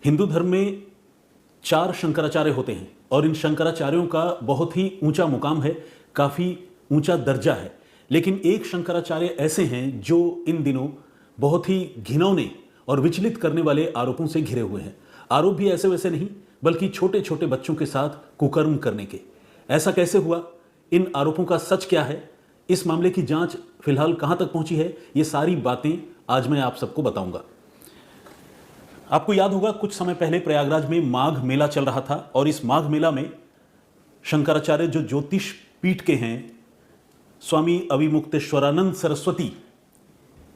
हिंदू धर्म में 4 शंकराचार्य होते हैं और इन शंकराचार्यों का बहुत ही ऊंचा मुकाम है, काफ़ी ऊंचा दर्जा है। लेकिन एक शंकराचार्य ऐसे हैं जो इन दिनों बहुत ही घिनौने और विचलित करने वाले आरोपों से घिरे हुए हैं। आरोप भी ऐसे वैसे नहीं, बल्कि छोटे छोटे बच्चों के साथ कुकर्म करने के। ऐसा कैसे हुआ, इन आरोपों का सच क्या है, इस मामले की जांच फिलहाल कहां तक पहुंची है, ये सारी बातें आज मैं आप सबको बताऊंगा। आपको याद होगा कुछ समय पहले प्रयागराज में माघ मेला चल रहा था और इस माघ मेला में शंकराचार्य जो ज्योतिष पीठ के हैं, स्वामी अविमुक्तेश्वरानंद सरस्वती,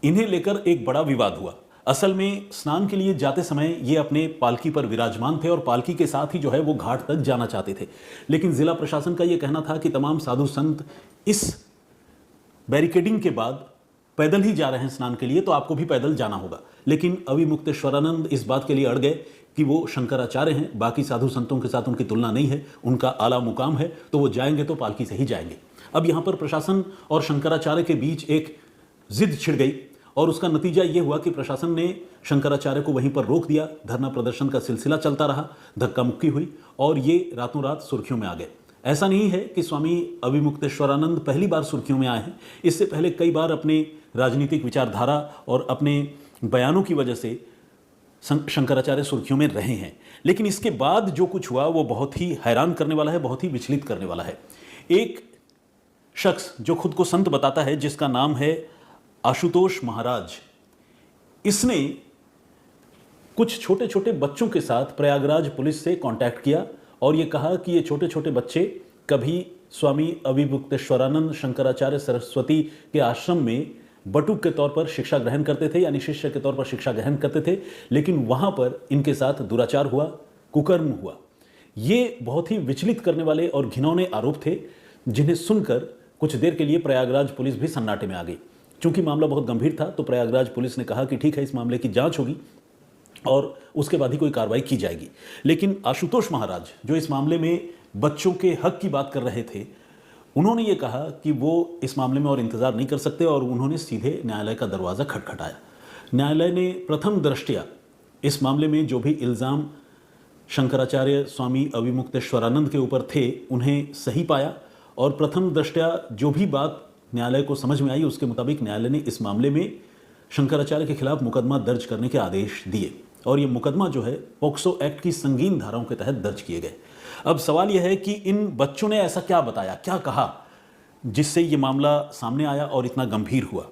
इन्हें लेकर एक बड़ा विवाद हुआ। असल में स्नान के लिए जाते समय ये अपने पालकी पर विराजमान थे और पालकी के साथ ही जो है वो घाट तक जाना चाहते थे। लेकिन जिला प्रशासन का ये कहना था कि तमाम साधु संत इस बैरिकेडिंग के बाद पैदल ही जा रहे हैं स्नान के लिए, तो आपको भी पैदल जाना होगा। लेकिन अविमुक्तेश्वरानंद इस बात के लिए अड़ गए कि वो शंकराचार्य हैं, बाकी साधु संतों के साथ उनकी तुलना नहीं है, उनका आला मुकाम है, तो वो जाएंगे तो पालकी से ही जाएंगे। अब यहाँ पर प्रशासन और शंकराचार्य के बीच एक जिद छिड़ गई और उसका नतीजा ये हुआ कि प्रशासन ने शंकराचार्य को वहीं पर रोक दिया। धरना प्रदर्शन का सिलसिला चलता रहा, धक्का मुक्की हुई और ये रातों रात सुर्खियों में आ गए। ऐसा नहीं है कि स्वामी अविमुक्तेश्वरानंद पहली बार सुर्खियों में आए हैं, इससे पहले कई बार अपने राजनीतिक विचारधारा और अपने बयानों की वजह से शंकराचार्य सुर्खियों में रहे हैं। लेकिन इसके बाद जो कुछ हुआ वो बहुत ही हैरान करने वाला है, बहुत ही विचलित करने वाला है। एक शख्स जो खुद को संत बताता है, जिसका नाम है आशुतोष महाराज, इसने कुछ छोटे छोटे बच्चों के साथ प्रयागराज पुलिस से कांटेक्ट किया और ये कहा कि ये छोटे छोटे बच्चे कभी स्वामी अविमुक्तेश्वरानंद शंकराचार्य सरस्वती के आश्रम में बटुक के तौर पर शिक्षा ग्रहण करते थे, यानी शिष्य के तौर पर शिक्षा ग्रहण करते थे, लेकिन वहां पर इनके साथ दुराचार हुआ, कुकर्म हुआ। ये बहुत ही विचलित करने वाले और घिनौने आरोप थे, जिन्हें सुनकर कुछ देर के लिए प्रयागराज पुलिस भी सन्नाटे में आ गई। चूंकि मामला बहुत गंभीर था तो प्रयागराज पुलिस ने कहा कि ठीक है, इस मामले की जांच होगी और उसके बाद ही कोई कार्रवाई की जाएगी। लेकिन आशुतोष महाराज जो इस मामले में बच्चों के हक की बात कर रहे थे, उन्होंने ये कहा कि वो इस मामले में और इंतजार नहीं कर सकते और उन्होंने सीधे न्यायालय का दरवाज़ा खटखटाया। न्यायालय ने प्रथम दृष्टया इस मामले में जो भी इल्ज़ाम शंकराचार्य स्वामी अविमुक्तेश्वरानंद के ऊपर थे उन्हें सही पाया और प्रथम दृष्टया जो भी बात न्यायालय को समझ में आई उसके मुताबिक न्यायालय ने इस मामले में शंकराचार्य के खिलाफ मुकदमा दर्ज करने के आदेश दिए और ये मुकदमा जो है पॉक्सो एक्ट की संगीन धाराओं के तहत दर्ज किए गए। अब सवाल यह है कि इन बच्चों ने ऐसा क्या बताया, क्या कहा, जिससे ये मामला सामने आया और इतना गंभीर हुआ।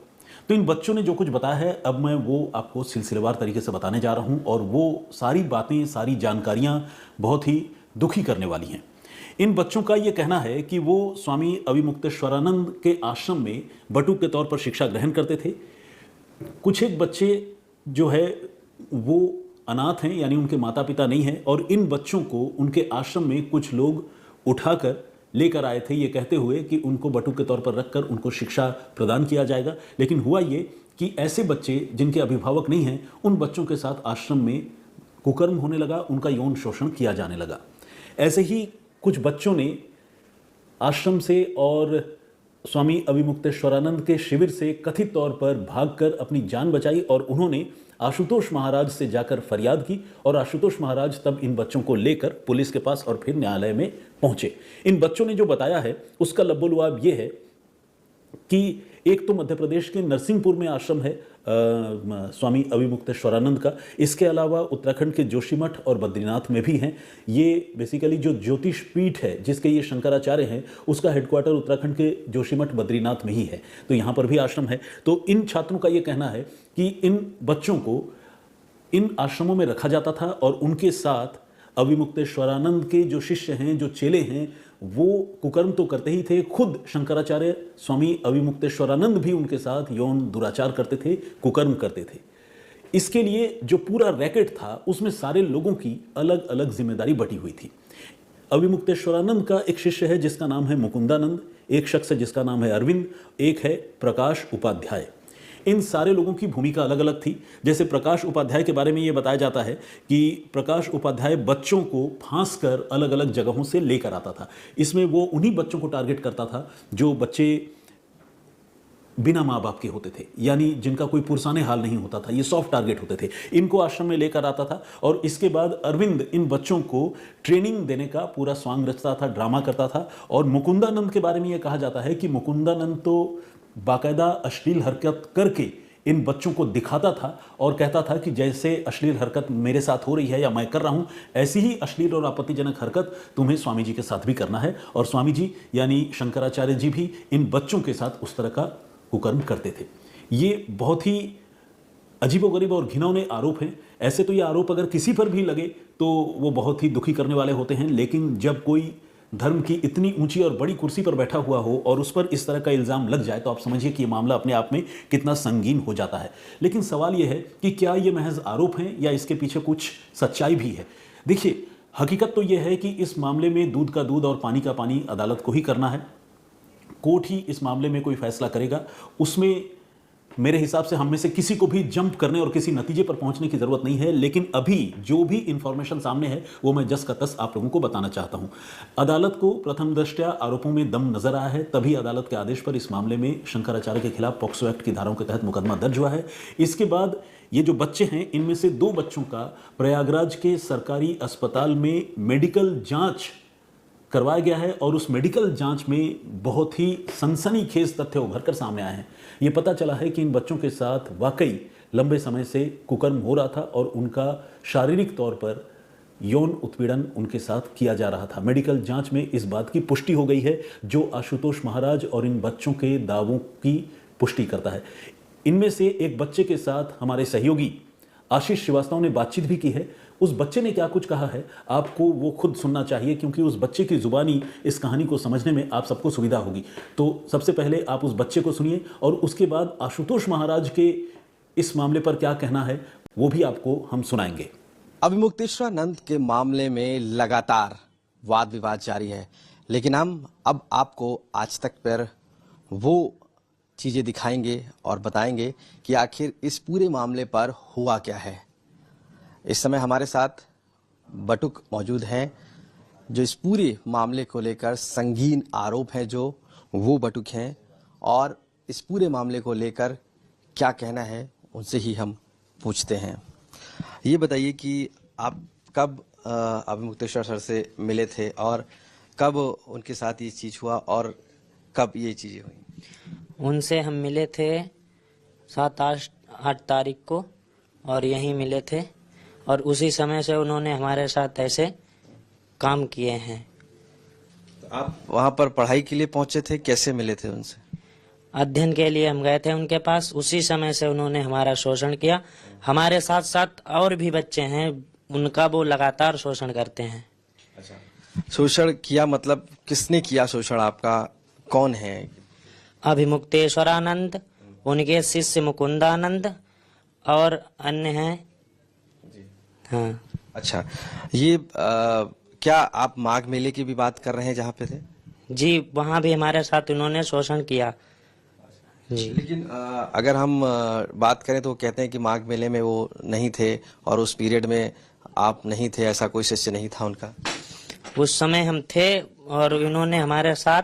तो इन बच्चों ने जो कुछ बताया है अब मैं वो आपको सिलसिलेवार तरीके से बताने जा रहा हूँ और वो सारी बातें, सारी जानकारियाँ बहुत ही दुखी करने वाली हैं। इन बच्चों का ये कहना है कि वो स्वामी अविमुक्तेश्वरानंद के आश्रम में बटुक के तौर पर शिक्षा ग्रहण करते थे। कुछ एक बच्चे जो है वो अनाथ हैं, यानी उनके माता पिता नहीं हैं, और इन बच्चों को उनके आश्रम में कुछ लोग उठाकर लेकर आए थे, ये कहते हुए कि उनको बटुक के तौर पर रखकर उनको शिक्षा प्रदान किया जाएगा। लेकिन हुआ ये कि ऐसे बच्चे जिनके अभिभावक नहीं हैं, उन बच्चों के साथ आश्रम में कुकर्म होने लगा, उनका यौन शोषण किया जाने लगा। ऐसे ही कुछ बच्चों ने आश्रम से और स्वामी अविमुक्तेश्वरानंद के शिविर से कथित तौर पर भागकर अपनी जान बचाई और उन्होंने आशुतोष महाराज से जाकर फरियाद की और आशुतोष महाराज तब इन बच्चों को लेकर पुलिस के पास और फिर न्यायालय में पहुंचे। इन बच्चों ने जो बताया है उसका लब्बो-लुआब ये है कि एक तो मध्य प्रदेश के नरसिंहपुर में आश्रम है स्वामी अविमुक्तेश्वरानंद का, इसके अलावा उत्तराखंड के जोशीमठ और बद्रीनाथ में भी हैं। ये बेसिकली जो ज्योतिष पीठ है जिसके ये शंकराचार्य हैं उसका हेडक्वार्टर उत्तराखंड के जोशीमठ बद्रीनाथ में ही है, तो यहाँ पर भी आश्रम है। तो इन छात्रों का ये कहना है कि इन बच्चों को इन आश्रमों में रखा जाता था और उनके साथ अविमुक्तेश्वरानंद के जो शिष्य हैं, जो चेले हैं, वो कुकर्म तो करते ही थे। खुद शंकराचार्य स्वामी अविमुक्तेश्वरानंद भी उनके साथ यौन दुराचार करते थे, कुकर्म करते थे। इसके लिए जो पूरा रैकेट था उसमें सारे लोगों की अलग अलग जिम्मेदारी बटी हुई थी। अविमुक्तेश्वरानंद का एक शिष्य है जिसका नाम है मुकुंदानंद, एक शख्स है जिसका नाम है अरविंद, एक है प्रकाश उपाध्याय। इन सारे लोगों की भूमिका अलग अलग थी। जैसे प्रकाश उपाध्याय के बारे में ये बताया जाता है कि प्रकाश उपाध्याय बच्चों को फांस कर अलग अलग जगहों से लेकर आता था। इसमें वो उन्हीं बच्चों को टारगेट करता था जो बच्चे बिना माँ बाप के होते थे, यानी जिनका कोई पुरसाने हाल नहीं होता था, ये सॉफ्ट टारगेट होते थे, इनको आश्रम में लेकर आता था और इसके बाद अरविंद इन बच्चों को ट्रेनिंग देने का पूरा स्वांग रचता था, ड्रामा करता था। और मुकुंदानंद के बारे में यह कहा जाता है कि मुकुंदानंद तो बाकायदा अश्लील हरकत करके इन बच्चों को दिखाता था और कहता था कि जैसे अश्लील हरकत मेरे साथ हो रही है या मैं कर रहा हूं, ऐसी ही अश्लील और आपत्तिजनक हरकत तुम्हें स्वामी जी के साथ भी करना है। और स्वामी जी यानी शंकराचार्य जी भी इन बच्चों के साथ उस तरह का कुकर्म करते थे। ये बहुत ही अजीबोगरीब और घिनौने आरोप हैं। ऐसे तो ये आरोप अगर किसी पर भी लगे तो वो बहुत ही दुखी करने वाले होते हैं, लेकिन जब कोई धर्म की इतनी ऊंची और बड़ी कुर्सी पर बैठा हुआ हो और उस पर इस तरह का इल्ज़ाम लग जाए तो आप समझिए कि ये मामला अपने आप में कितना संगीन हो जाता है। लेकिन सवाल ये है कि क्या ये महज आरोप हैं या इसके पीछे कुछ सच्चाई भी है। देखिए, हकीकत तो ये है कि इस मामले में दूध का दूध और पानी का पानी अदालत को ही करना है। कोर्ट ही इस मामले में कोई फैसला करेगा। उसमें मेरे हिसाब से हम में से किसी को भी जंप करने और किसी नतीजे पर पहुंचने की जरूरत नहीं है। लेकिन अभी जो भी इंफॉर्मेशन सामने है वो मैं जस का तस आप लोगों को बताना चाहता हूं। अदालत को प्रथम दृष्टया आरोपों में दम नजर आया है, तभी अदालत के आदेश पर इस मामले में शंकराचार्य के खिलाफ पॉक्सो एक्ट की धाराओं के तहत मुकदमा दर्ज हुआ है। इसके बाद ये जो बच्चे हैं, इनमें से 2 बच्चों का प्रयागराज के सरकारी अस्पताल में मेडिकल जांच करवाया गया है और उस मेडिकल जांच में बहुत ही सनसनीखेज तथ्य उभर कर सामने आए हैं। ये पता चला है कि इन बच्चों के साथ वाकई लंबे समय से कुकर्म हो रहा था और उनका शारीरिक तौर पर यौन उत्पीड़न उनके साथ किया जा रहा था। मेडिकल जांच में इस बात की पुष्टि हो गई है, जो आशुतोष महाराज और इन बच्चों के दावों की पुष्टि करता है। इनमें से एक बच्चे के साथ हमारे सहयोगी आशीष श्रीवास्तव ने बातचीत भी की है। उस बच्चे ने क्या कुछ कहा है आपको वो खुद सुनना चाहिए, क्योंकि उस बच्चे की जुबानी इस कहानी को समझने में आप सबको सुविधा होगी। तो सबसे पहले आप उस बच्चे को सुनिए और उसके बाद आशुतोष महाराज के इस मामले पर क्या कहना है वो भी आपको हम सुनाएंगे। अभिमुक्तेश्वरानंद के मामले में लगातार वाद विवाद जारी है, लेकिन हम अब आपको आज तक पर वो चीजें दिखाएंगे और बताएंगे कि आखिर इस पूरे मामले पर हुआ क्या है। इस समय हमारे साथ बटुक मौजूद हैं, जो इस पूरे मामले को लेकर संगीन आरोप है जो वो बटुक हैं, और इस पूरे मामले को लेकर क्या कहना है उनसे ही हम पूछते हैं। ये बताइए कि आप कब अभिमुक्तेश्वर सर से मिले थे और कब उनके साथ ये चीज़ हुआ और कब ये चीज़ें हुई? उनसे हम मिले थे 7-8 तारीख को और यहीं मिले थे और उसी समय से उन्होंने हमारे साथ ऐसे काम किए हैं। तो आप वहाँ पर पढ़ाई के लिए पहुँचे थे, कैसे मिले थे उनसे? अध्ययन के लिए हम गए थे उनके पास, उसी समय से उन्होंने हमारा शोषण किया। हमारे साथ साथ और भी बच्चे हैं, उनका वो लगातार शोषण करते हैं। अच्छा, शोषण किया मतलब किसने किया शोषण? आपका कौन है? अभिमुक्तेश्वरानंद, उनके शिष्य मुकुंदानंद और अन्य हैं। हाँ। अच्छा, ये क्या आप माघ मेले की भी बात कर रहे हैं जहाँ पे थे? जी, वहाँ भी हमारे साथ उन्होंने शोषण किया जी। लेकिन अगर हम बात करें तो कहते हैं कि माघ मेले में वो नहीं थे और उस पीरियड में आप नहीं थे, ऐसा कोई शिष्य नहीं था उनका? उस समय हम थे और इन्होंने हमारे साथ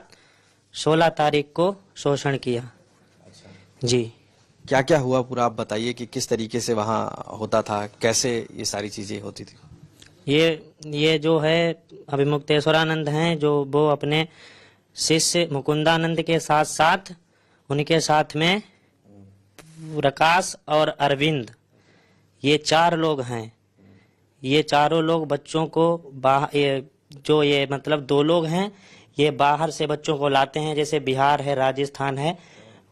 16 तारीख को शोषण किया। अच्छा। जी। क्या क्या हुआ पूरा आप बताइए कि किस तरीके से वहाँ होता था, कैसे ये सारी चीजें होती थी? ये जो है अभिमुक्तेश्वरानंद हैं, जो वो अपने शिष्य मुकुंदानंद के साथ साथ उनके साथ में प्रकाश और अरविंद, ये 4 लोग हैं। ये चारों लोग बच्चों को ये मतलब 2 लोग हैं, ये बाहर से बच्चों को लाते हैं, जैसे बिहार है, राजस्थान है,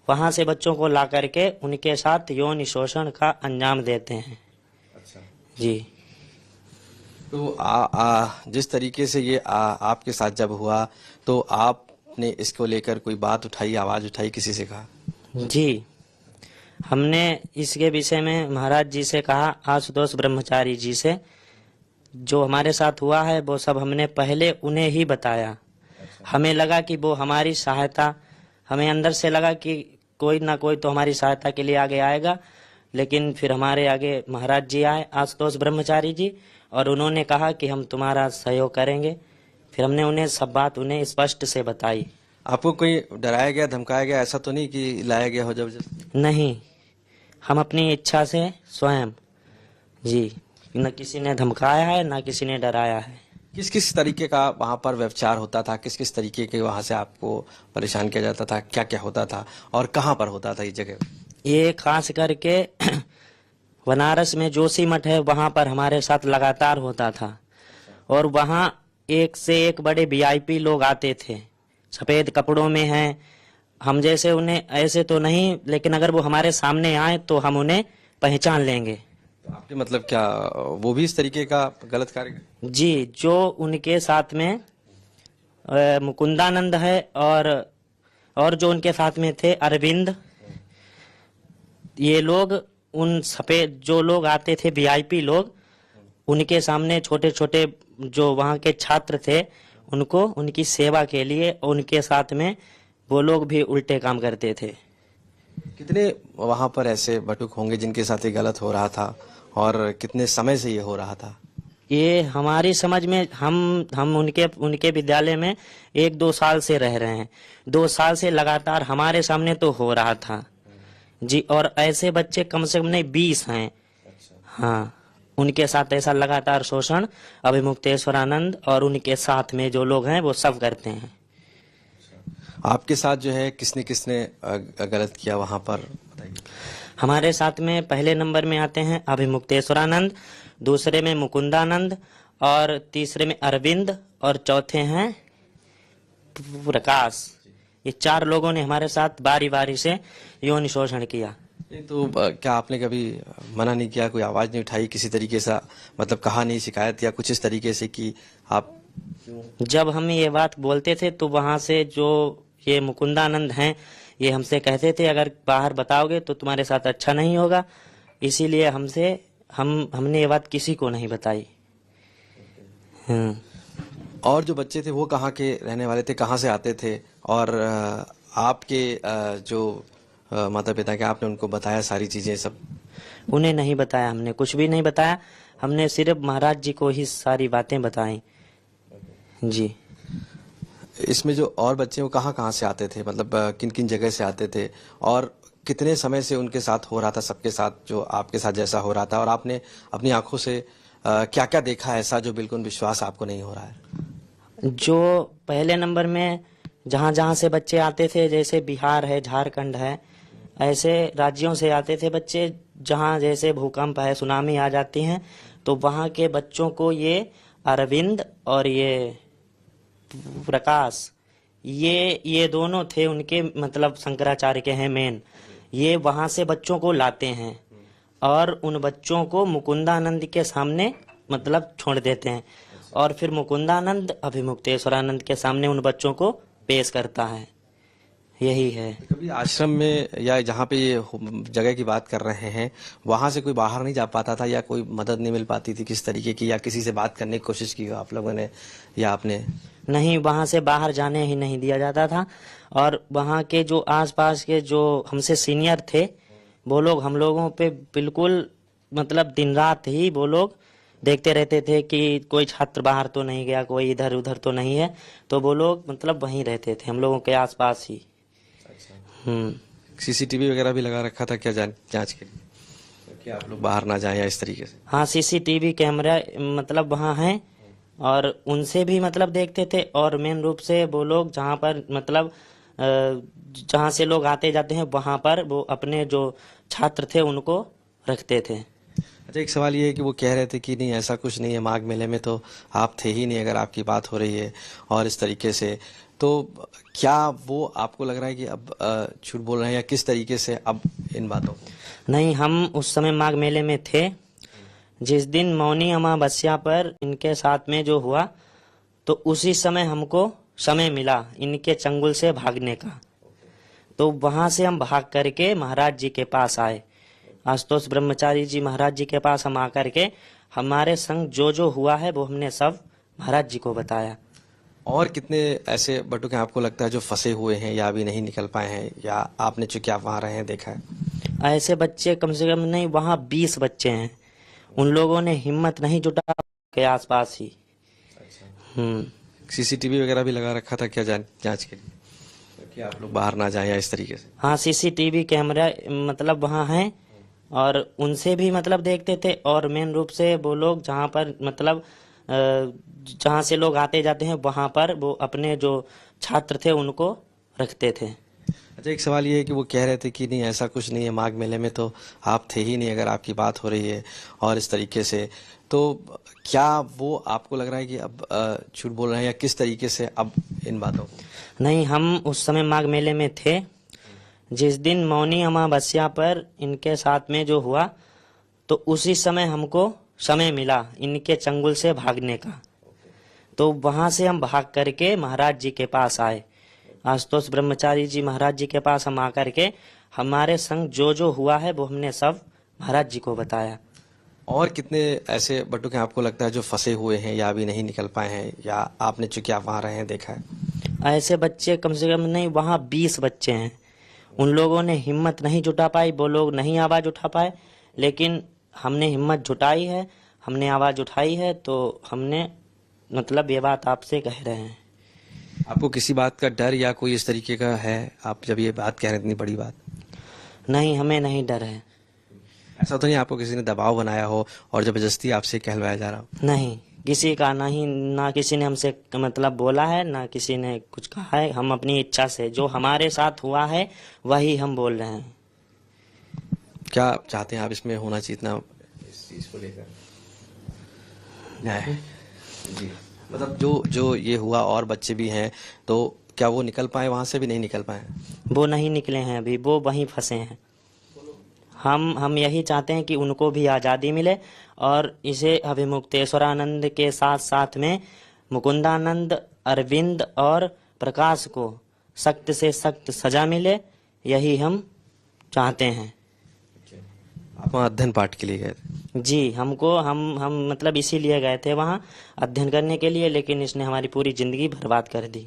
वहां से बच्चों को ला करके उनके साथ यौन शोषण का अंजाम देते हैं। अच्छा जी। तो जिस तरीके से ये आपके साथ जब हुआ तो आपने इसको लेकर कोई बात उठाई, आवाज उठाई, किसी से कहा? जी, हमने इसके विषय में महाराज जी से कहा, आशुतोष ब्रह्मचारी जी से। जो हमारे साथ हुआ है वो सब हमने पहले उन्हें ही बताया। हमें लगा कि वो हमारी सहायता, हमें अंदर से लगा कि कोई ना कोई तो हमारी सहायता के लिए आगे आएगा, लेकिन फिर हमारे आगे महाराज जी आए, आशुतोष ब्रह्मचारी जी, और उन्होंने कहा कि हम तुम्हारा सहयोग करेंगे। फिर हमने उन्हें सब बात उन्हें स्पष्ट से बताई। आपको कोई डराया गया धमकाया गया, ऐसा तो नहीं कि लाया गया हो जबरदस्ती? नहीं, हम अपनी इच्छा से स्वयं, जी, न किसी ने धमकाया है न किसी ने डराया है। किस किस तरीके का वहां पर व्यवचार होता था, किस किस तरीके के वहां से आपको परेशान किया जाता था, क्या क्या होता था और कहाँ पर होता था ये जगह? ये खास करके बनारस में जोशी मठ है, वहां पर हमारे साथ लगातार होता था। और वहां एक से एक बड़े वीआईपी लोग आते थे, सफेद कपड़ों में हैं, हम जैसे उन्हें ऐसे तो नहीं, लेकिन अगर वो हमारे सामने आए तो हम उन्हें पहचान लेंगे। तो आपने मतलब क्या वो भी इस तरीके का गलत कार्य? जी, जो उनके साथ में मुकुंदानंद है और जो उनके साथ में थे अरविंद, ये लोग उन सफेद जो लोग आते थे वीआईपी लोग, उनके सामने छोटे छोटे जो वहाँ के छात्र थे उनको उनकी सेवा के लिए उनके साथ में वो लोग भी उल्टे काम करते थे। कितने वहां पर ऐसे बटुक होंगे जिनके साथ ये गलत हो रहा था और कितने समय से ये हो रहा था? ये हमारी समझ में हम उनके विद्यालय में 1-2 साल से रह रहे हैं। 2 साल से लगातार हमारे सामने तो हो रहा था जी। और ऐसे बच्चे कम से कम नहीं 20 हैं। हाँ, उनके साथ ऐसा लगातार शोषण अभिमुक्तेश्वरानंद और उनके साथ में जो लोग हैं वो सब करते हैं। आपके साथ जो है किसने किसने गलत किया वहां पर, बताइए। हमारे साथ में पहले नंबर में आते हैं अभिमुक्तेश्वरानंद, दूसरे में मुकुंदानंद और तीसरे में अरविंद और चौथे हैं प्रकाश। ये 4 लोगों ने हमारे साथ बारी बारी से यौन शोषण किया। नहीं तो क्या आपने कभी मना नहीं किया, कोई आवाज नहीं उठाई किसी तरीके से, मतलब कहा नहीं, शिकायत या कुछ इस तरीके से कि आप? जब हम ये बात बोलते थे तो वहां से जो ये मुकुंदानंद हैं ये हमसे कहते थे अगर बाहर बताओगे तो तुम्हारे साथ अच्छा नहीं होगा, इसीलिए हमने ये बात किसी को नहीं बताई। और जो बच्चे थे वो कहाँ के रहने वाले थे, कहाँ से आते थे? और आपके जो माता पिता के, आपने उनको बताया सारी चीजें सब? उन्हें नहीं बताया, हमने कुछ भी नहीं बताया, हमने सिर्फ महाराज जी को ही सारी बातें बताई जी। इसमें जो और बच्चे वो कहाँ कहाँ से आते थे, मतलब किन किन जगह से आते थे और कितने समय से उनके साथ हो रहा था, सबके साथ जो आपके साथ जैसा हो रहा था? और आपने अपनी आंखों से क्या क्या देखा ऐसा जो बिल्कुल विश्वास आपको नहीं हो रहा है? जो पहले नंबर में जहाँ जहाँ से बच्चे आते थे, जैसे बिहार है, झारखंड है, ऐसे राज्यों से आते थे बच्चे, जहाँ जैसे भूकंप है, सुनामी आ जाती हैं, तो वहाँ के बच्चों को ये अरविंद और ये प्रकाश, ये दोनों थे उनके, मतलब शंकराचार्य के हैं मेन, ये वहाँ से बच्चों को लाते हैं और उन बच्चों को मुकुंदानंद के सामने मतलब छोड़ देते हैं और फिर मुकुंदानंद अभिमुक्तेश्वरानंद के सामने उन बच्चों को पेश करता है। यही है। कभी आश्रम में या जहाँ पे ये जगह की बात कर रहे हैं वहां से कोई बाहर नहीं जा पाता था या कोई मदद नहीं मिल पाती थी किस तरीके की, या किसी से बात करने की कोशिश की आप लोगों ने या आपने? नहीं, वहां से बाहर जाने ही नहीं दिया जाता था। और वहां के जो आसपास के जो हमसे सीनियर थे वो लोग हम लोगों पे बिल्कुल मतलब दिन रात ही वो लोग देखते रहते थे कि कोई छात्र बाहर तो नहीं गया, कोई इधर उधर तो नहीं है, तो वो लोग मतलब वहीं रहते थे हम लोगों के आसपास ही। सीसीटीवी वगैरह भी लगा रखा था क्या जांच के लिए कि आप लोग बाहर ना जाएं या इस तरीके से? हाँ, सीसीटीवी कैमरा मतलब वहाँ हैं और उनसे भी मतलब देखते थे। और मेन रूप से वो लोग जहाँ पर मतलब जहाँ से लोग आते जाते हैं वहाँ पर वो अपने जो छात्र थे उनको रखते थे। अच्छा, एक सवाल ये है कि वो कह रहे थे कि नहीं ऐसा कुछ नहीं है, माघ मेले में तो आप थे ही नहीं अगर आपकी बात हो रही है और इस तरीके से, तो क्या वो आपको लग रहा है कि अब झूठ बोल रहे हैं या किस तरीके से अब इन बातों को? नहीं, हम उस समय माघ मेले में थे। जिस दिन मौनी अमावस्या पर इनके साथ में जो हुआ तो उसी समय हमको समय मिला इनके चंगुल से भागने का, तो वहां से हम भाग करके महाराज जी के पास आए। आशुतोष ब्रह्मचारी जी महाराज जी के पास हम आकर के हमारे संग जो हुआ है वो हमने सब महाराज जी को बताया। और कितने ऐसे बटुके आपको लगता है जो फंसे हुए हैं या अभी नहीं निकल पाए हैं, या आपने चूंकि आप वहां रहे हैं देखा है? ऐसे बच्चे कम से कम नहीं, वहाँ 20 बच्चे हैं। उन लोगों ने हिम्मत नहीं जुटा के आसपास ही। सीसीटीवी वगैरह भी लगा रखा था क्या जांच के लिए? कि आप लोग बाहर ना जाएं या इस तरीके से? हाँ, सीसीटीवी कैमरा मतलब वहाँ हैं और उनसे भी मतलब देखते थे। और मेन रूप से वो लोग जहाँ पर मतलब जहाँ से लोग आते जाते हैं वहाँ पर वो अपने जो छात्र थे उनको रखते थे। अच्छा, एक सवाल ये है कि वो कह रहे थे कि नहीं ऐसा कुछ नहीं है, माघ मेले में तो आप थे ही नहीं अगर आपकी बात हो रही है और इस तरीके से, तो क्या वो आपको लग रहा है कि अब झूठ बोल रहे हैं या किस तरीके से अब इन बातों को? नहीं, हम उस समय माघ मेले में थे। जिस दिन मौनी अमावस्या पर इनके साथ में जो हुआ तो उसी समय हमको समय मिला इनके चंगुल से भागने का। तो वहां से हम भाग करके महाराज जी के पास आए। आशुतोष ब्रह्मचारी जी महाराज जी के पास हम आकर के हमारे संग जो जो हुआ है वो हमने सब महाराज जी को बताया। और कितने ऐसे बटुके आपको लगता है जो फंसे हुए हैं या अभी नहीं निकल पाए हैं, या आपने चूंकि आप वहां रहे हैं देखा है? ऐसे बच्चे कम से कम नहीं, वहाँ 20 बच्चे हैं। उन लोगों ने हिम्मत नहीं जुटा पाई, वो लोग नहीं आवाज उठा पाए, लेकिन हमने हिम्मत जुटाई है, हमने आवाज उठाई है। तो हमने मतलब ये बात आपसे कह रहे हैं। आपको किसी बात का डर या कोई इस तरीके का है, आप जब ये बात कह रहे हैं इतनी बड़ी बात? नहीं, हमें नहीं डर है। ऐसा तो नहीं आपको किसी ने दबाव बनाया हो और जबरदस्ती आपसे कहलवाया जा रहा हो? नहीं, किसी का नहीं, ना किसी ने हमसे मतलब बोला है, ना किसी ने कुछ कहा है। हम अपनी इच्छा से जो हमारे साथ हुआ है वही हम बोल रहे हैं। क्या चाहते हैं आप इसमें होना चाहिए इतना इस चीज को लेकर न्याय? जी, मतलब जो ये हुआ और बच्चे भी हैं, तो क्या वो निकल पाए वहां से? भी नहीं निकल पाए? वो नहीं निकले हैं अभी, वो वहीं फंसे हैं। हम यही चाहते हैं कि उनको भी आज़ादी मिले और इसे अभिमुक्तेश्वरानंद के साथ साथ में मुकुंदानंद, अरविंद और प्रकाश को सख्त से सख्त सजा मिले, यही हम चाहते हैं। आप वहाँ अध्ययन पाठ के लिए गए थे? जी, हमको हम मतलब इसीलिए गए थे वहाँ अध्ययन करने के लिए, लेकिन इसने हमारी पूरी जिंदगी बर्बाद कर दी।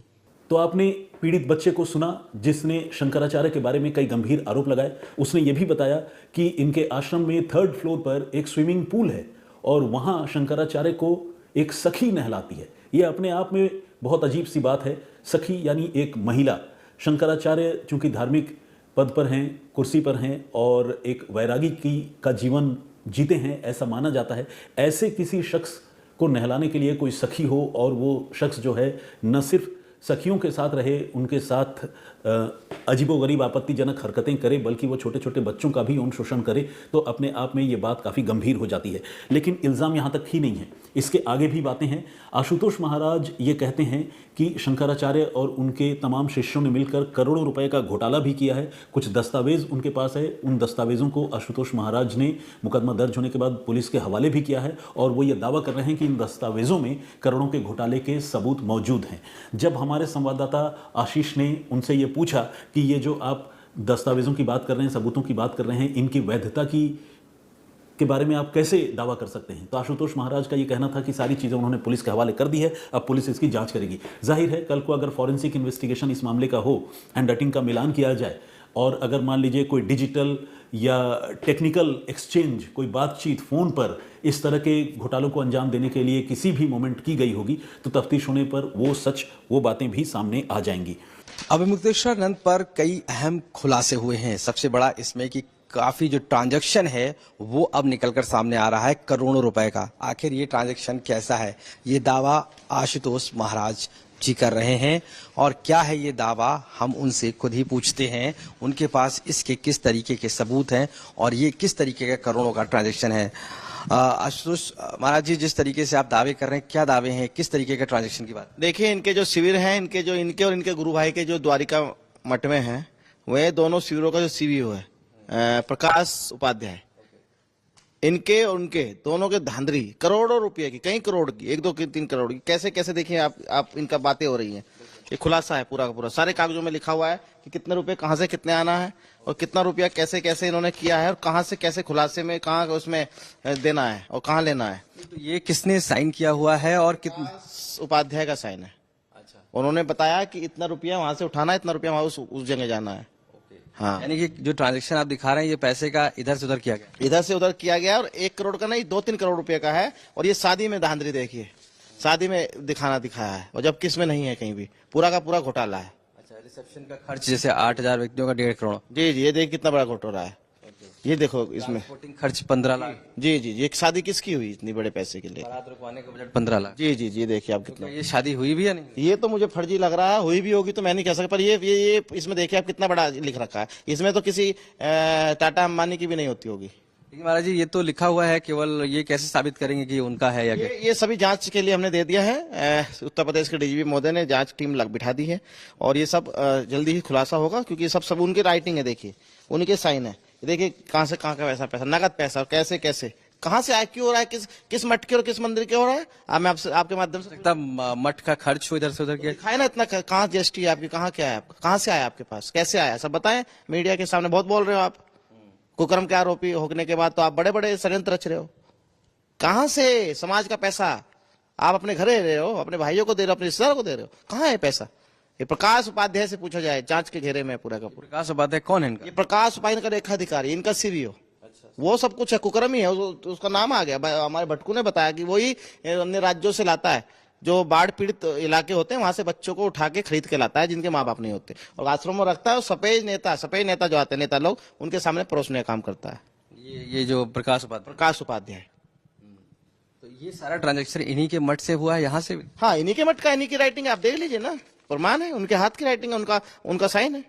तो आपने पीड़ित बच्चे को सुना जिसने शंकराचार्य के बारे में कई गंभीर आरोप लगाए। उसने ये भी बताया कि इनके आश्रम में 3rd फ्लोर पर एक स्विमिंग पूल है और वहाँ शंकराचार्य को एक सखी नहलाती है। ये अपने आप में बहुत अजीब सी बात है। सखी यानी एक महिला। शंकराचार्य चूंकि धार्मिक पद पर हैं, कुर्सी पर हैं और एक वैरागी का जीवन जीते हैं ऐसा माना जाता है। ऐसे किसी शख्स को नहलाने के लिए कोई सखी हो और वो शख्स जो है न सिर्फ सखियों के साथ रहे, उनके साथ अजीबोगरीब आपत्तिजनक हरकतें करे, बल्कि वो छोटे छोटे बच्चों का भी यौन शोषण करे, तो अपने आप में ये बात काफ़ी गंभीर हो जाती है। लेकिन इल्ज़ाम यहाँ तक ही नहीं है, इसके आगे भी बातें हैं। आशुतोष महाराज ये कहते हैं कि शंकराचार्य और उनके तमाम शिष्यों ने मिलकर करोड़ों रुपए का घोटाला भी किया है। कुछ दस्तावेज उनके पास है, उन दस्तावेजों को आशुतोष महाराज ने मुकदमा दर्ज होने के बाद पुलिस के हवाले भी किया है और वो ये दावा कर रहे हैं कि इन दस्तावेजों में करोड़ों के घोटाले के सबूत मौजूद हैं। जब हमारे संवाददाता आशीष ने उनसे ये पूछा कि ये जो आप दस्तावेजों की बात कर रहे हैं, सबूतों की बात कर रहे हैं, इनकी वैधता के बारे में आप कैसे दावा कर सकते हैं, तो आशुतोष महाराज का ये कहना था कि सारी चीज़ें उन्होंने पुलिस के हवाले कर दी है, अब पुलिस इसकी जांच करेगी। जाहिर है कल को अगर फॉरेंसिक इन्वेस्टिगेशन इस मामले का हो, हैंडराइटिंग का मिलान किया जाए और अगर मान लीजिए कोई डिजिटल या टेक्निकल एक्सचेंज, कोई बातचीत फ़ोन पर इस तरह के घोटालों को अंजाम देने के लिए किसी भी मोमेंट की गई होगी, तो तफ्तीश होने पर वो सच, वो बातें भी सामने आ जाएंगी। अभिमुक्तेश्वरानंद पर कई अहम खुलासे हुए हैं। सबसे बड़ा इसमें कि काफी जो ट्रांजैक्शन है वो अब निकलकर सामने आ रहा है, करोड़ों रुपए का। आखिर ये ट्रांजैक्शन कैसा है, ये दावा आशुतोष महाराज जी कर रहे हैं और क्या है ये दावा, हम उनसे खुद ही पूछते हैं। उनके पास इसके किस तरीके के सबूत हैं और ये किस तरीके का करोड़ों का ट्रांजैक्शन है। आशुतोष महाराज जी, जिस तरीके से आप दावे कर रहे हैं, क्या दावे हैं, किस तरीके के ट्रांजैक्शन की बात? देखिए, इनके जो शिविर हैं, इनके और इनके गुरु भाई के जो द्वारिका मठ में हैं, वे दोनों शिविरों का जो सीईओ है प्रकाश उपाध्याय, इनके और उनके दोनों के धांधली करोड़ों रुपए की, कई करोड़ की, 1, 2, 3 करोड़ की, कैसे कैसे देखिए आप इनका बातें हो रही हैं। ये खुलासा है पूरा का पूरा, सारे कागजों में लिखा हुआ है कि कितने रुपए कहाँ से कितने आना है और कितना रुपया कैसे कैसे इन्होंने किया है और कहाँ से कैसे खुलासे में कहाँ उसमें देना है और कहाँ लेना है। तो ये किसने साइन किया हुआ है और कितना? उपाध्याय का साइन है। अच्छा, उन्होंने बताया कि इतना रुपया वहां से उठाना है, इतना रुपया वहां उस जगह जाना है। हाँ, यानी कि जो ट्रांजैक्शन आप दिखा रहे हैं ये पैसे का इधर से उधर किया गया, इधर से उधर किया गया और 1 करोड़ का नहीं, 2-3 करोड़ रुपए का है। और ये शादी में धांधली, देखिए शादी में दिखाया है और जब किस में नहीं है, कहीं भी पूरा का पूरा घोटाला है। अच्छा, रिसेप्शन का खर्च जैसे 8,000 व्यक्तियों का 1.5 करोड़, जी जी, ये देखिए कितना बड़ा घोटाला है। ये देखो इसमें, वोटिंग खर्च 15 लाख, जी जी, ये शादी किसकी हुई इतनी बड़े पैसे के लिए? बारात रुकवाने का बजट 15 लाख। जी जी जी, देखिए आप तो कितना, ये शादी हुई भी या नहीं? ये तो मुझे फर्जी लग रहा है। हुई भी होगी तो मैं नहीं कह सकता, पर ये इसमें देखिए आप कितना बड़ा लिख रखा है। इसमें तो किसी टाटा अंबानी की भी नहीं होती होगी। लेकिन महाराज जी ये तो लिखा हुआ है, केवल ये कैसे साबित करेंगे कि उनका है या क्या? ये सभी जांच के लिए हमने दे दिया है। उत्तर प्रदेश के डीजीपी महोदय ने जांच टीम बिठा दी है और ये सब जल्दी ही खुलासा होगा, क्योंकि ये सब उनकी राइटिंग है। देखिए उनके साइन है। ये देखिए कहाँ से कहाँ का पैसा, नगद पैसा कैसे कैसे कहाँ से आया, क्यों हो रहा है, किस मठ के और किस मंदिर के हो रहा है। मैं आपके माध्यम से लगता मठ का खर्च हो इधर से उधर किया। दिखाए ना इतना, कहाँ जीएसटी है आपकी, कहाँ क्या है आपका, कहाँ से आया आपके पास, कैसे आया, सब बताएं मीडिया के सामने। बहुत बोल रहे हो आप, कुकर्म के आरोपी होने के बाद तो आप बड़े बड़े षड्यंत्र रच रहे हो। कहाँ से समाज का पैसा आप अपने घरे दे रहे हो, अपने भाइयों को दे रहे हो, अपने रिश्तेदारों को दे रहे हो, कहाँ है पैसा? ये प्रकाश उपाध्याय से पूछा जाए, जांच के घेरे में पूरा का पूरा। प्रकाश उपाध्याय कौन है इनका? ये प्रकाश उपाध्याय का रेखाधिकारी, इनका सीवीओ। वो सब कुछ है, कुकर्म ही है, उसका नाम आ गया। हमारे भटकू ने बताया कि वही अन्य राज्यों से लाता है, जो बाढ़ पीड़ित इलाके होते हैं वहां से बच्चों को उठा के खरीद के लाता है, जिनके माँ बाप नहीं होते, और आश्रम में रखता है। और सफेद नेता जो आते हैं, नेता लोग, उनके सामने परोसने का काम करता है ये जो प्रकाश उपाध्याय। तो ये सारा ट्रांजैक्शन इन्हीं के मठ से हुआ है, यहाँ से भी? हाँ, इन्हीं के मठ का, इन्हीं की राइटिंग आप देख लीजिए ना, प्रमाण है, उनके हाथ की राइटिंग है, उनका साइन है।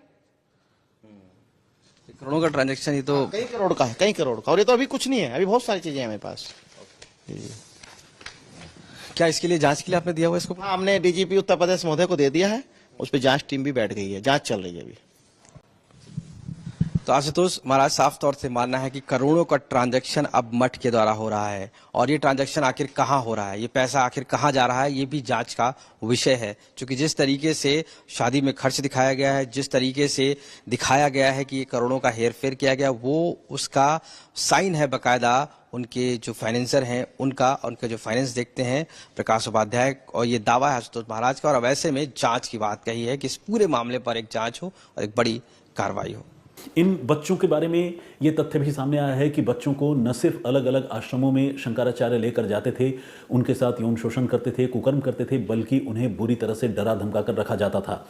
करोड़ों का ट्रांजैक्शन ये तो कई करोड़ का है, कई करोड़ का। और ये तो अभी कुछ नहीं है, अभी बहुत सारी चीजें हैं हमारे पास। क्या इसके लिए जांच के लिए आपने दिया हुआ इसको? हाँ, हमने डीजीपी उत्तर प्रदेश महोदय को दे दिया है, उस पर जांच टीम भी बैठ गई है, जांच चल रही है अभी। तो आशुतोष महाराज, साफ तौर से मानना है कि करोड़ों का ट्रांजैक्शन अब मठ के द्वारा हो रहा है, और ये ट्रांजैक्शन आखिर कहाँ हो रहा है, ये पैसा आखिर कहाँ जा रहा है, ये भी जांच का विषय है। क्योंकि जिस तरीके से शादी में खर्च दिखाया गया है, जिस तरीके से दिखाया गया है कि ये करोड़ों का हेरफेर किया गया, वो उसका साइन है बकायदा उनके जो फाइनेंसर हैं उनका, उनके जो फाइनेंस देखते हैं प्रकाश उपाध्याय, और ये दावा है आशुतोष महाराज का। और अब ऐसे में जांच की बात कही है कि इस पूरे मामले पर एक जांच हो और एक बड़ी कार्रवाई हो। इन बच्चों के बारे में ये तथ्य भी सामने आया है कि बच्चों को न सिर्फ अलग अलग आश्रमों में शंकराचार्य लेकर जाते थे, उनके साथ यौन शोषण करते थे, कुकर्म करते थे, बल्कि उन्हें बुरी तरह से डरा धमका कर रखा जाता था।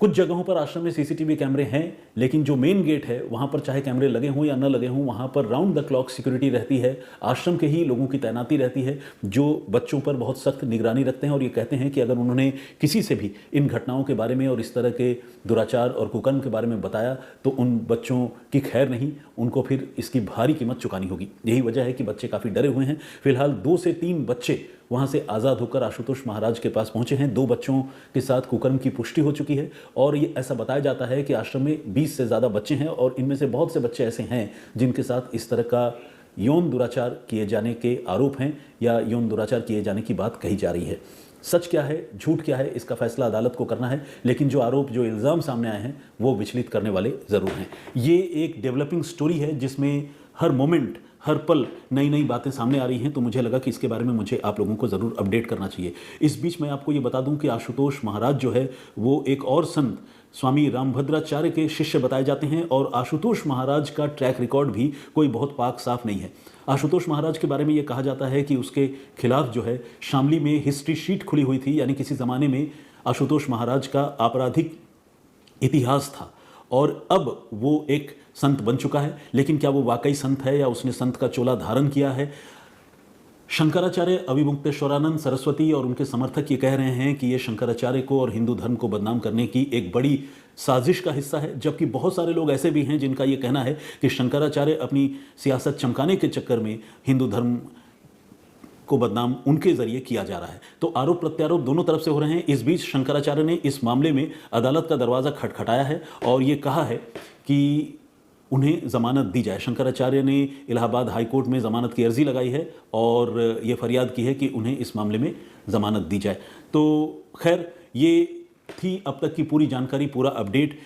कुछ जगहों पर आश्रम में सीसीटीवी कैमरे हैं, लेकिन जो मेन गेट है वहाँ पर चाहे कैमरे लगे हों या न लगे हों, वहाँ पर राउंड द क्लॉक सिक्योरिटी रहती है। आश्रम के ही लोगों की तैनाती रहती है, जो बच्चों पर बहुत सख्त निगरानी रखते हैं। और ये कहते हैं कि अगर उन्होंने किसी से भी इन घटनाओं के बारे में और इस तरह के दुराचार और कुकर्म के बारे में बताया तो उन बच्चों की खैर नहीं, उनको फिर इसकी भारी कीमत चुकानी होगी। यही वजह है कि बच्चे काफ़ी डरे हुए हैं। फिलहाल 2 से 3 बच्चे वहाँ से आज़ाद होकर आशुतोष महाराज के पास पहुँचे हैं। 2 बच्चों के साथ कुकर्म की पुष्टि हो चुकी है, और ये ऐसा बताया जाता है कि आश्रम में 20 से ज़्यादा बच्चे हैं, और इनमें से बहुत से बच्चे ऐसे हैं जिनके साथ इस तरह का यौन दुराचार किए जाने के आरोप हैं या यौन दुराचार किए जाने की बात कही जा रही है। सच क्या है, झूठ क्या है, इसका फैसला अदालत को करना है, लेकिन जो आरोप, जो इल्ज़ाम सामने आए हैं वो विचलित करने वाले ज़रूर हैं। ये एक डेवलपिंग स्टोरी है जिसमें हर मोमेंट, हर पल नई नई बातें सामने आ रही हैं, तो मुझे लगा कि इसके बारे में मुझे आप लोगों को ज़रूर अपडेट करना चाहिए। इस बीच मैं आपको ये बता दूं कि आशुतोष महाराज जो है वो एक और संत स्वामी रामभद्राचार्य के शिष्य बताए जाते हैं, और आशुतोष महाराज का ट्रैक रिकॉर्ड भी कोई बहुत पाक साफ नहीं है। आशुतोष महाराज के बारे में ये कहा जाता है कि उसके खिलाफ जो है शामली में हिस्ट्री शीट खुली हुई थी, यानी किसी ज़माने में आशुतोष महाराज का आपराधिक इतिहास था, और अब वो एक संत बन चुका है। लेकिन क्या वो वाकई संत है या उसने संत का चोला धारण किया है? शंकराचार्य अविमुक्तेश्वरानंद सरस्वती और उनके समर्थक ये कह रहे हैं कि ये शंकराचार्य को और हिंदू धर्म को बदनाम करने की एक बड़ी साजिश का हिस्सा है, जबकि बहुत सारे लोग ऐसे भी हैं जिनका ये कहना है कि शंकराचार्य अपनी सियासत चमकाने के चक्कर में हिंदू धर्म को बदनाम उनके जरिए किया जा रहा है। तो आरोप प्रत्यारोप दोनों तरफ से हो रहे हैं। इस बीच शंकराचार्य ने इस मामले में अदालत का दरवाज़ा खटखटाया है और ये कहा है कि उन्हें ज़मानत दी जाए। शंकराचार्य ने इलाहाबाद हाई कोर्ट में ज़मानत की अर्जी लगाई है और ये फरियाद की है कि उन्हें इस मामले में ज़मानत दी जाए। तो खैर, ये थी अब तक की पूरी जानकारी, पूरा अपडेट।